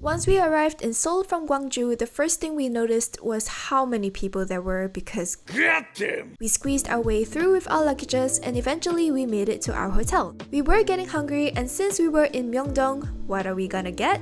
Once we arrived in Seoul from Gwangju, the first thing we noticed was how many people there were because we squeezed our way through with our luggages and eventually we made it to our hotel. We were getting hungry and since we were in Myeongdong, what are we gonna get?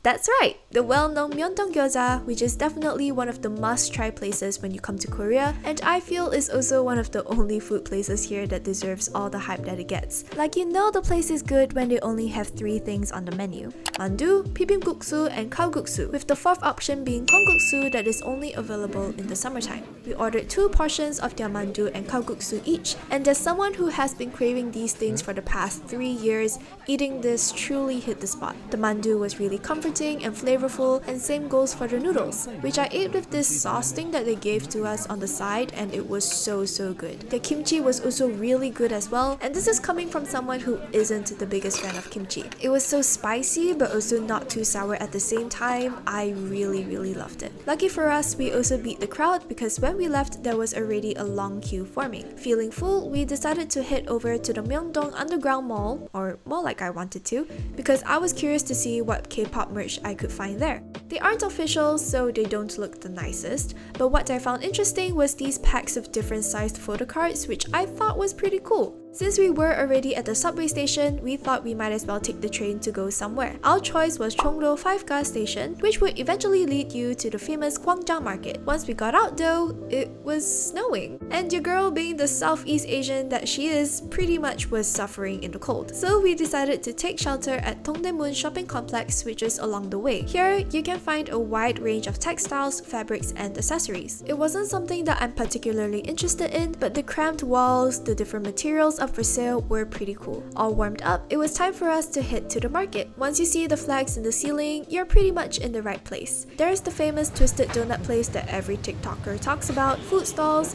That's right, the well-known Myeongdong Gyoza, which is definitely one of the must-try places when you come to Korea, and I feel is also one of the only food places here that deserves all the hype that it gets. Like you know the place is good when they only have 3 things on the menu: mandu, bibimbapguksu, and kalguksu, with the 4th option being kongguksu that is only available in the summertime. We ordered 2 portions of their mandu and kalguksu each, and as someone who has been craving these things for the past 3 years, eating this truly hit the spot. The mandu was really comforting and flavorful, and same goes for the noodles, which I ate with this sauce thing that they gave to us on the side, and it was so good. The kimchi was also really good as well, and this is coming from someone who isn't the biggest fan of kimchi. It was so spicy but also not too sour at the same time. I really loved it. Lucky for us, we also beat the crowd because when we left there was already a long queue forming. Feeling full, we decided to head over to the Myeongdong Underground Mall, or more like I wanted to, because I was curious to see what K-pop merch I could find there. They aren't official, so they don't look the nicest, but what I found interesting was these packs of different sized photo cards, which I thought was pretty cool. Since we were already at the subway station, we thought we might as well take the train to go somewhere. Our choice was Chongdo 5Ga station, which would eventually lead you to the famous Gwangjang market. Once we got out though, it was snowing. And your girl, being the Southeast Asian that she is, pretty much was suffering in the cold. So we decided to take shelter at Dongdaemun shopping complex, which is along the way. Here, you can find a wide range of textiles, fabrics, and accessories. It wasn't something that I'm particularly interested in, but the cramped walls, the different materials up for sale were pretty cool. All warmed up, it was time for us to head to the market. Once you see the flags in the ceiling, you're pretty much in the right place. There's the famous twisted donut place that every TikToker talks about, food stalls,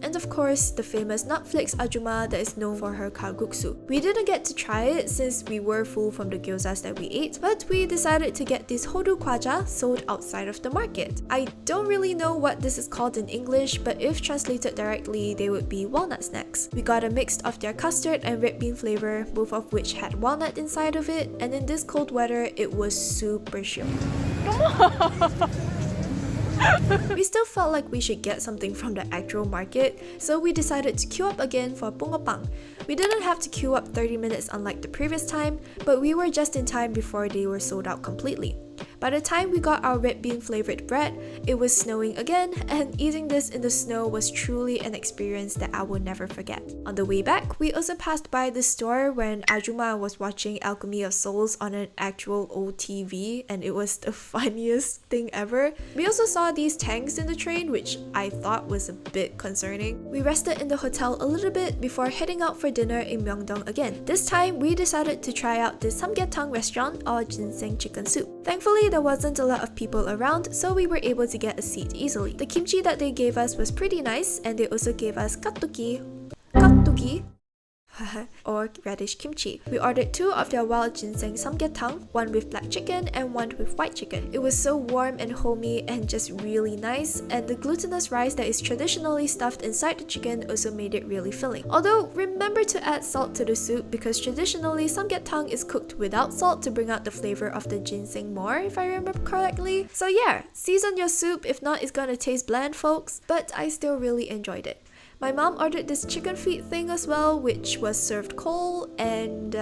and of course, the famous Netflix Ajuma that is known for her kalguksu. We didn't get to try it since we were full from the gyozas that we ate, but we decided to get this hodu kwaja sold outside of the market. I don't really know what this is called in English, but if translated directly, they would be walnut snacks. We got a mix of their custard and red bean flavor, both of which had walnut inside of it, and in this cold weather, it was super chill. We still felt like we should get something from the actual market, so we decided to queue up again for bungeoppang. We didn't have to queue up 30 minutes unlike the previous time, but we were just in time before they were sold out completely. By the time we got our red bean flavored bread, it was snowing again, and eating this in the snow was truly an experience that I will never forget. On the way back, we also passed by the store when Ajuma was watching Alchemy of Souls on an actual old TV, and it was the funniest thing ever. We also saw these tanks in the train, which I thought was a bit concerning. We rested in the hotel a little bit before heading out for dinner in Myeongdong again. This time, we decided to try out the Samgyetang restaurant or ginseng chicken soup. Thankfully, there wasn't a lot of people around, so we were able to get a seat easily. The kimchi that they gave us was pretty nice, and they also gave us gattuki or radish kimchi. We ordered 2 of their wild ginseng samgyetang, one with black chicken and one with white chicken. It was so warm and homey and just really nice, and the glutinous rice that is traditionally stuffed inside the chicken also made it really filling. Although, remember to add salt to the soup because traditionally samgyetang is cooked without salt to bring out the flavor of the ginseng more, if I remember correctly. So yeah, season your soup, if not it's gonna taste bland folks, but I still really enjoyed it. My mom ordered this chicken feet thing as well, which was served cold, and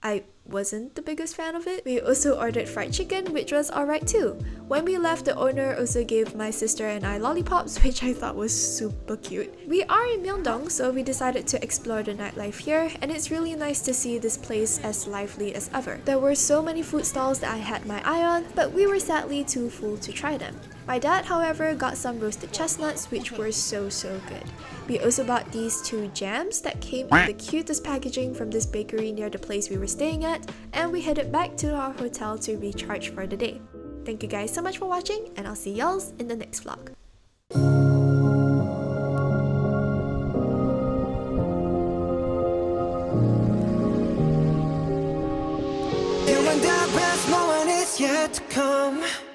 I wasn't the biggest fan of it. We also ordered fried chicken, which was alright too. When we left, the owner also gave my sister and I lollipops, which I thought was super cute. We are in Myeongdong, so we decided to explore the nightlife here, and it's really nice to see this place as lively as ever. There were so many food stalls that I had my eye on, but we were sadly too full to try them. My dad, however, got some roasted chestnuts, which were so good. We also bought these 2 jams that came in the cutest packaging from this bakery near the place we were staying at, and we headed back to our hotel to recharge for the day. Thank you guys so much for watching, and I'll see y'all in the next vlog. You and I best moment is yet to come.